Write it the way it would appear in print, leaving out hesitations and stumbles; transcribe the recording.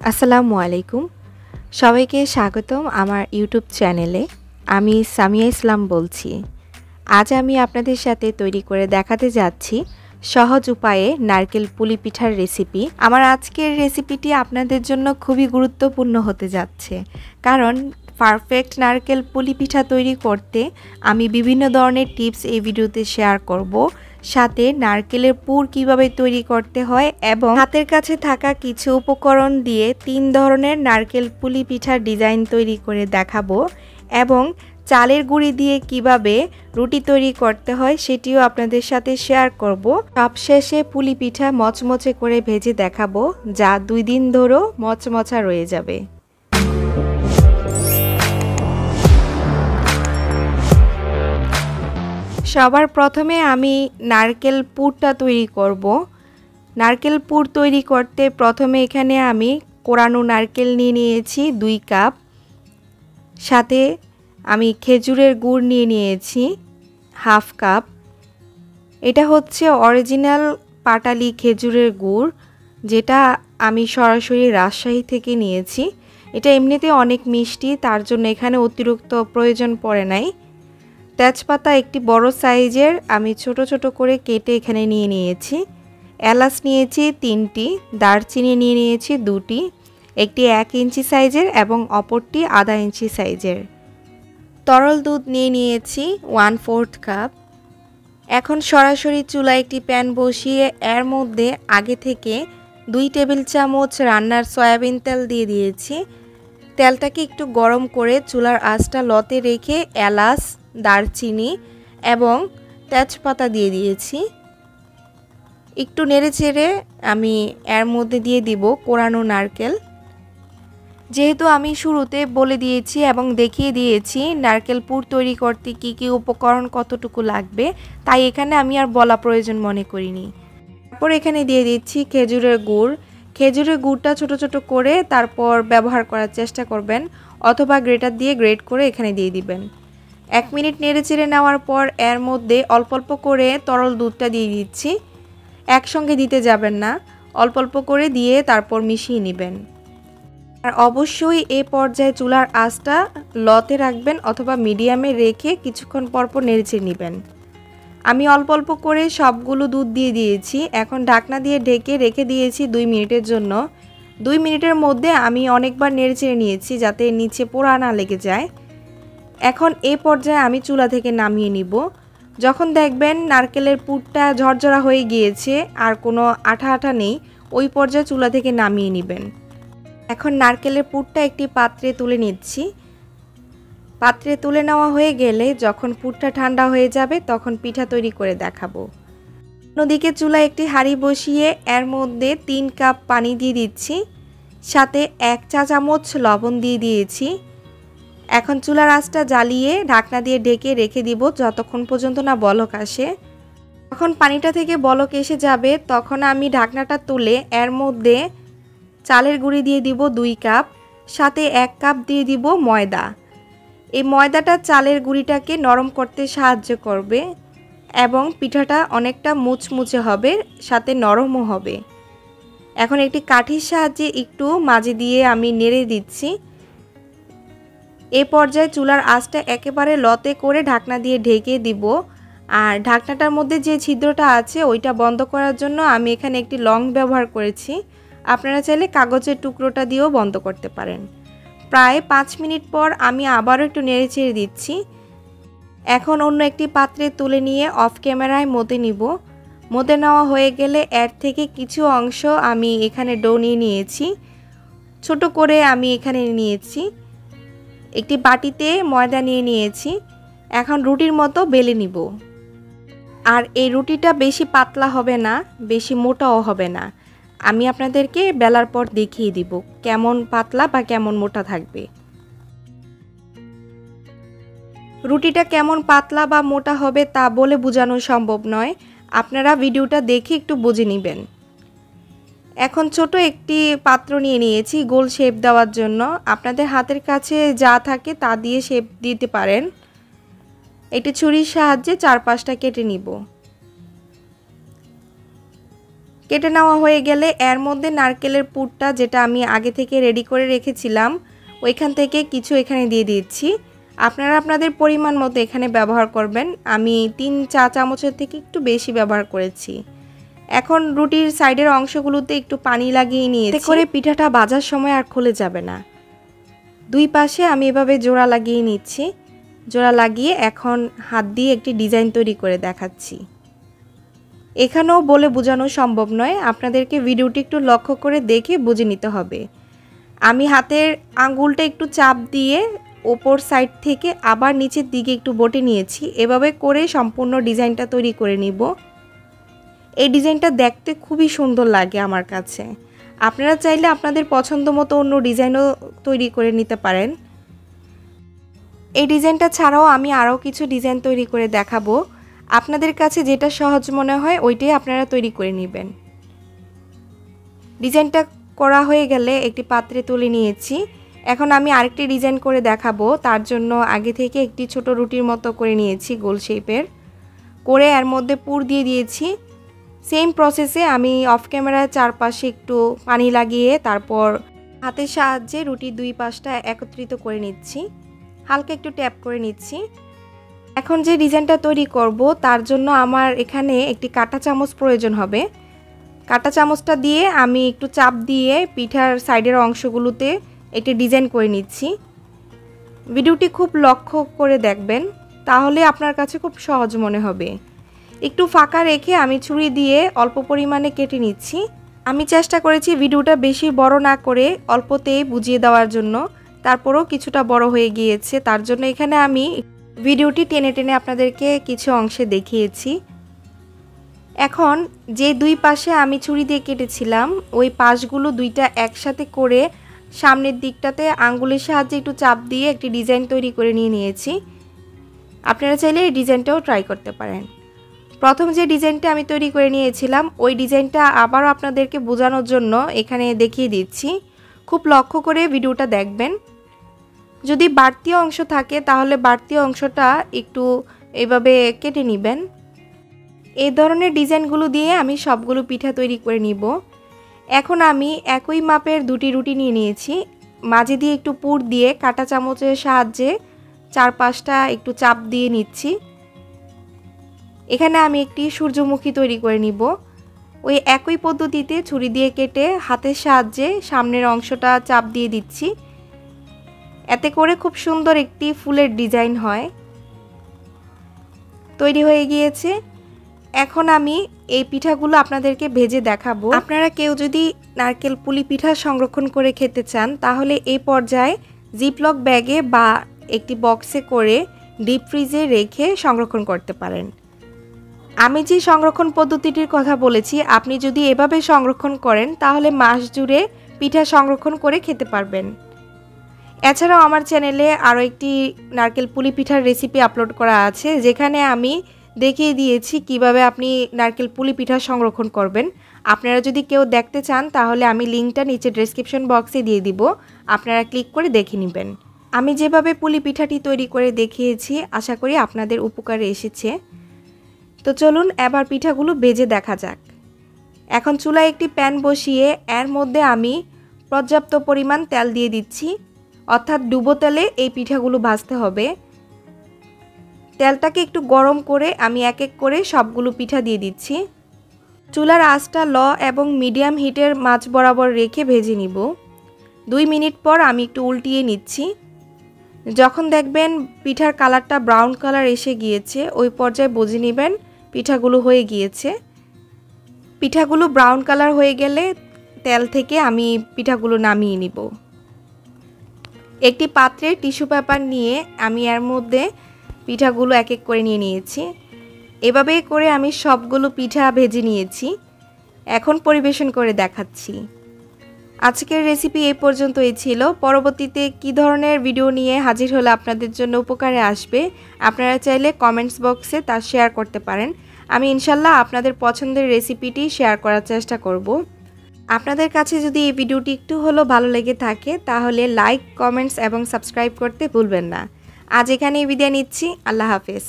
আসসালামু আলাইকুম সবাইকে স্বাগতম আমার ইউটিউব চ্যানেলে। আমি সামিয়া ইসলাম বলছি। আজ আমি আপনাদের সাথে তৈরি করে দেখাতে যাচ্ছি সহজ উপায়ে নারকেল পুলি পিঠার রেসিপি। আমার আজকের রেসিপিটি আপনাদের জন্য খুবই গুরুত্বপূর্ণ হতে যাচ্ছে, কারণ পারফেক্ট নারকেল পুলি পিঠা তৈরি করতে আমি বিভিন্ন ধরনের টিপস এই ভিডিওতে শেয়ার করব। সাথে নারকেলের পুর কিভাবে তৈরি করতে হয় এবং হাতের কাছে থাকা কিছু উপকরণ দিয়ে 3 ধরনের নারকেল পুলি পিঠার ডিজাইন তৈরি করে দেখাবো এবং চালের গুঁড়ি দিয়ে কিভাবে রুটি তৈরি করতে হয় সেটিও আপনাদের সাথে শেয়ার করব। সবশেষে পুলি পিঠা মচমচে করে ভেজে দেখাবো, যা 2 দিন ধরেও মচমচা রয়ে যাবে। সবার প্রথমে আমি নারকেল পুরটা তৈরি করব। নারকেল পুর তৈরি করতে প্রথমে এখানে আমি কোরানো নারকেল নিয়ে নিয়েছি 2 কাপ, সাথে আমি খেজুরের গুড় নিয়ে নিয়েছি 1/2 কাপ। এটা হচ্ছে অরিজিনাল পাটালি খেজুরের গুড়, যেটা আমি সরাসরি রাজশাহী থেকে নিয়েছি। এটা এমনিতে অনেক মিষ্টি, তার জন্য এখানে অতিরিক্ত প্রয়োজন পড়ে নাই। তেজপাতা একটি বড় সাইজের আমি ছোট ছোট করে কেটে এখানে নিয়ে নিয়েছি। এলাচ নিয়েছি 3টি, দারচিনি নিয়ে নিয়েছি 2টি, একটি 1 ইঞ্চি সাইজের এবং অপরটি আধা ইঞ্চি সাইজের। তরল দুধ নিয়ে নিয়েছি 1/4 কাপ। এখন সরাসরি চুলায় একটি প্যান বসিয়ে এর মধ্যে আগে থেকে 2 টেবিল চামচ রান্নার সয়াবিন তেল দিয়ে দিয়েছি। তেলটাকে একটু গরম করে চুলার আঁচটা লতে রেখে এলাচ, দারচিনি এবং তেজপাতা দিয়ে দিয়েছি। একটু নেড়েচেড়ে আমি এর মধ্যে দিয়ে দিব কোরানো নারকেল। যেহেতু আমি শুরুতে বলে দিয়েছি এবং দেখিয়ে দিয়েছি নারকেল পুর তৈরি করতে কি কি উপকরণ কতটুকু লাগবে, তাই এখানে আমি আর বলা প্রয়োজন মনে করিনি। তারপর এখানে দিয়ে দিচ্ছি খেজুরের গুড়। খেজুরের গুড়টা ছোট ছোট করে তারপর ব্যবহার করার চেষ্টা করবেন, অথবা গ্রেটার দিয়ে গ্রেট করে এখানে দিয়ে দিবেন। 1 মিনিট নেড়েচেড়ে নেওয়ার পর এর মধ্যে অল্প অল্প করে তরল দুধটা দিয়ে দিচ্ছি। একসঙ্গে দিতে যাবেন না, অল্প অল্প করে দিয়ে তারপর মিশিয়ে নেবেন। আর অবশ্যই এই পর্যায়ে চুলার আঁচটা লতে রাখবেন অথবা মিডিয়ামে রেখে কিছুক্ষণ পরপর নেড়েচেড়ে নেবেন। আমি অল্প অল্প করে সবগুলো দুধ দিয়ে দিয়েছি। এখন ঢাকনা দিয়ে ঢেকে রেখে দিয়েছি 2 মিনিটের জন্য। 2 মিনিটের মধ্যে আমি অনেকবার নেড়েচেড়ে নিয়েছি যাতে নিচে পোড়া না লেগে যায়। এখন এই পর্যায়ে আমি চুলা থেকে নামিয়ে নিব। যখন দেখবেন নারকেলের পুরটা ঝরঝরা হয়ে গিয়েছে আর কোনো আঠা আঠা নেই, ওই পর্যায়ে চুলা থেকে নামিয়ে নেবেন। এখন নারকেলের পুরটা একটি পাত্রে তুলে নিচ্ছি। পাত্রে তুলে নেওয়া হয়ে গেলে যখন পুরটা ঠান্ডা হয়ে যাবে তখন পিঠা তৈরি করে দেখাবো। অন্যদিকে চুলায় একটি হাঁড়ি বসিয়ে এর মধ্যে 3 কাপ পানি দিয়ে দিচ্ছি, সাথে 1 চা চামচ লবণ দিয়ে দিয়েছি। এখন চুলার আঁচটা জ্বালিয়ে ঢাকনা দিয়ে ঢেকে রেখে দিব যতক্ষণ পর্যন্ত না বলক আসে। যখন পানিটা থেকে বলক এসে যাবে তখন আমি ঢাকনাটা তুলে এর মধ্যে চালের গুঁড়ি দিয়ে দিব 2 কাপ, সাথে 1 কাপ দিয়ে দিব ময়দা। এই ময়দাটা চালের গুঁড়িটাকে নরম করতে সাহায্য করবে এবং পিঠাটা অনেকটা মুচমুচে হবে, সাথে নরমও হবে। এখন একটি কাঠির সাহায্যে একটু মাঝে দিয়ে আমি নেড়ে দিচ্ছি। এই পর্যায়ে চুলার আঁচটা একেবারে লতে করে ঢাকনা দিয়ে ঢেকে দিব। আর ঢাকনাটার মধ্যে যে ছিদ্রটা আছে ওইটা বন্ধ করার জন্য আমি এখানে একটি লং ব্যবহার করেছি। আপনারা চাইলে কাগজের টুকরোটা দিয়েও বন্ধ করতে পারেন। প্রায় 5 মিনিট পর আমি আবারও একটু নেড়েচেড়ে দিচ্ছি। এখন অন্য একটি পাত্রে তুলে নিয়ে অফ ক্যামেরায় মতে নিব। মতে নেওয়া হয়ে গেলে এর থেকে কিছু অংশ আমি এখানে ডো নিয়ে নিয়েছি, ছোট করে আমি এখানে নিয়েছি। একটি বাটিতে ময়দা নিয়ে নিয়েছি। এখন রুটির মতো বেলে নিব। আর এই রুটিটা বেশি পাতলা হবে না, বেশি মোটাও হবে না। আমি আপনাদেরকে বেলার পর দেখিয়ে দিব কেমন পাতলা বা কেমন মোটা থাকবে। রুটিটা কেমন পাতলা বা মোটা হবে তা বলে বোঝানো সম্ভব নয়, আপনারা ভিডিওটা দেখে একটু বুঝে নেবেন। এখন ছোট একটি পাত্র নিয়ে নিয়েছি গোল শেপ দেওয়ার জন্য। আপনাদের হাতের কাছে যা থাকে তা দিয়ে শেপ দিতে পারেন। একটি ছুরির সাহায্যে 4-5টা কেটে নিব। কেটে নেওয়া হয়ে গেলে এর মধ্যে নারকেলের পুরটা যেটা আমি আগে থেকে রেডি করে রেখেছিলাম ওইখান থেকে কিছু এখানে দিয়ে দিচ্ছি। আপনারা আপনাদের পরিমাণ মতো এখানে ব্যবহার করবেন। আমি 3 চা চামচের থেকে একটু বেশি ব্যবহার করেছি। এখন রুটির সাইডের অংশগুলোতে একটু পানি লাগিয়ে নিয়েছি, এতে করে পিঠাটা ভাজার সময় আর খুলে যাবে না। দুই পাশে আমি এভাবে জোড়া লাগিয়ে নিচ্ছি। জোড়া লাগিয়ে এখন হাত দিয়ে একটি ডিজাইন তৈরি করে দেখাচ্ছি। এখানেও বলে বোঝানো সম্ভব নয়, আপনাদেরকে ভিডিওটি একটু লক্ষ্য করে দেখে বুঝে নিতে হবে। আমি হাতের আঙ্গুলটা একটু চাপ দিয়ে ওপর সাইড থেকে আবার নিচের দিকে একটু বটে নিয়েছি। এভাবে করে সম্পূর্ণ ডিজাইনটা তৈরি করে নিব। এই ডিজাইনটা দেখতে খুবই সুন্দর লাগে আমার কাছে। আপনারা চাইলে আপনাদের পছন্দ মতো অন্য ডিজাইনও তৈরি করে নিতে পারেন। এই ডিজাইনটা ছাড়াও আমি আরও কিছু ডিজাইন তৈরি করে দেখাবো। আপনাদের কাছে যেটা সহজ মনে হয় ওইটাই আপনারা তৈরি করে নেবেন। ডিজাইনটা করা হয়ে গেলে একটি পাত্রে তুলে নিয়েছি। এখন আমি আরেকটি ডিজাইন করে দেখাবো। তার জন্য আগে থেকে একটি ছোট রুটির মতো করে নিয়েছি গোল শেপের, করে এর মধ্যে পুর দিয়ে দিয়েছি। সেম প্রসেসে আমি অফ ক্যামেরায় চারপাশে একটু পানি লাগিয়ে তারপর হাতের সাহায্যে রুটির দুই পাশটা একত্রিত করে নিচ্ছি, হালকা একটু ট্যাপ করে নিচ্ছি। এখন যে ডিজাইনটা তৈরি করব তার জন্য আমার এখানে একটি কাঁটা চামচ প্রয়োজন হবে। কাঁটা চামচটা দিয়ে আমি একটু চাপ দিয়ে পিঠার সাইডের অংশগুলোতে একটি ডিজাইন করে নিচ্ছি। ভিডিওটি খুব লক্ষ্য করে দেখবেন, তাহলে আপনার কাছে খুব সহজ মনে হবে। একটু ফাঁকা রেখে আমি ছুরি দিয়ে অল্প পরিমাণে কেটে নিচ্ছি। আমি চেষ্টা করেছি ভিডিওটা বেশি বড় না করে অল্পতেই বুঝিয়ে দেওয়ার জন্য, তারপরেও কিছুটা বড় হয়ে গিয়েছে। তার জন্য এখানে আমি ভিডিওটি টেনে টেনে আপনাদেরকে কিছু অংশে দেখিয়েছি। এখন যে দুই পাশে আমি ছুরি দিয়ে কেটেছিলাম ওই পাশগুলো দুইটা একসাথে করে সামনের দিকটাতে আঙ্গুলের সাহায্যে একটু চাপ দিয়ে একটি ডিজাইন তৈরি করে নিয়েছি। আপনারা চাইলে এই ডিজাইনটাও ট্রাই করতে পারেন। প্রথম যে ডিজাইনটা আমি তৈরি করে নিয়েছিলাম ওই ডিজাইনটা আবারও আপনাদেরকে বোঝানোর জন্য এখানে দেখিয়ে দিচ্ছি। খুব লক্ষ্য করে ভিডিওটা দেখবেন। যদি বাড়তি অংশ থাকে তাহলে বাড়তি অংশটা একটু এভাবে কেটে নেবেন। এই ধরনের ডিজাইনগুলো দিয়ে আমি সবগুলো পিঠা তৈরি করে নিব। এখন আমি একই মাপের দুটি রুটি নিয়ে নিয়েছি। মাঝে দিয়ে একটু পুর দিয়ে কাঁটা চামচের সাহায্যে চারপাশটা একটু চাপ দিয়ে নিচ্ছি। এখানে আমি একটি সূর্যমুখী তৈরি করে নিব। ওই একই পদ্ধতিতে ছুরি দিয়ে কেটে হাতের সাহায্যে সামনের অংশটা চাপ দিয়ে দিচ্ছি। এতে করে খুব সুন্দর একটি ফুলের ডিজাইন হয়। তৈরি হয়ে গিয়েছে। এখন আমি এই পিঠাগুলো আপনাদেরকে ভেজে দেখাবো। আপনারা কেউ যদি নারকেল পুলি পিঠা সংরক্ষণ করে খেতে চান তাহলে এই পর্যায়ে জিপলক ব্যাগে বা একটি বক্সে করে ডিপ ফ্রিজে রেখে সংরক্ষণ করতে পারেন। আমি যে সংরক্ষণ পদ্ধতিটির কথা বলেছি আপনি যদি এভাবে সংরক্ষণ করেন তাহলে মাস জুড়ে পিঠা সংরক্ষণ করে খেতে পারবেন। এছাড়াও আমার চ্যানেলে আরও একটি নারকেল পুলি পিঠার রেসিপি আপলোড করা আছে, যেখানে আমি দেখিয়ে দিয়েছি কিভাবে আপনি নারকেল পুলি পিঠা সংরক্ষণ করবেন। আপনারা যদি কেউ দেখতে চান তাহলে আমি লিঙ্কটা নিচে ডেসক্রিপশন বক্সে দিয়ে দিব, আপনারা ক্লিক করে দেখে নেবেন। আমি যেভাবে পুলি পিঠাটি তৈরি করে দেখিয়েছি আশা করি আপনাদের উপকারে এসেছে। তো চলুন এবার পিঠাগুলো ভেজে দেখা যাক। এখন চুলায় একটি প্যান বসিয়ে এর মধ্যে আমি পর্যাপ্ত পরিমাণ তেল দিয়ে দিচ্ছি, অর্থাৎ ডুবো তেলে এই পিঠাগুলো ভাজতে হবে। তেলটাকে একটু গরম করে আমি এক এক করে সবগুলো পিঠা দিয়ে দিচ্ছি। চুলার আঁচটা লো এবং মিডিয়াম হিটের মাঝ বরাবর রেখে ভেজে নিব। 2 মিনিট পর আমি একটু উল্টিয়ে নিচ্ছি। যখন দেখবেন পিঠার কালারটা ব্রাউন কালার এসে গিয়েছে ওই পর্যায়ে বুঝে নেবেন পিঠাগুলো হয়ে গিয়েছে। পিঠাগুলো ব্রাউন কালার হয়ে গেলে তেল থেকে আমি পিঠাগুলো নামিয়ে নিব। একটি পাত্রে টিস্যু পেপার নিয়ে আমি এর মধ্যে পিঠাগুলো এক এক করে নিয়ে নিয়েছি। এভাবে করে আমি সবগুলো পিঠা ভেজে নিয়েছি। এখন পরিবেশন করে দেখাচ্ছি। আজকের রেসিপি এই পর্যন্তই ছিল। পরবর্তীতে কী ধরনের ভিডিও নিয়ে হাজির হলে আপনাদের জন্য উপকারে আসবে আপনারা চাইলে কমেন্টস বক্সে তা শেয়ার করতে পারেন। আমি ইনশাল্লাহ আপনাদের পছন্দের রেসিপিটি শেয়ার করার চেষ্টা করব। আপনাদের কাছে যদি এই ভিডিওটি একটু হলেও ভালো লেগে থাকে তাহলে লাইক, কমেন্টস এবং সাবস্ক্রাইব করতে ভুলবেন না। আজ এখানেই বিদায় নিচ্ছি। আল্লাহ হাফেজ।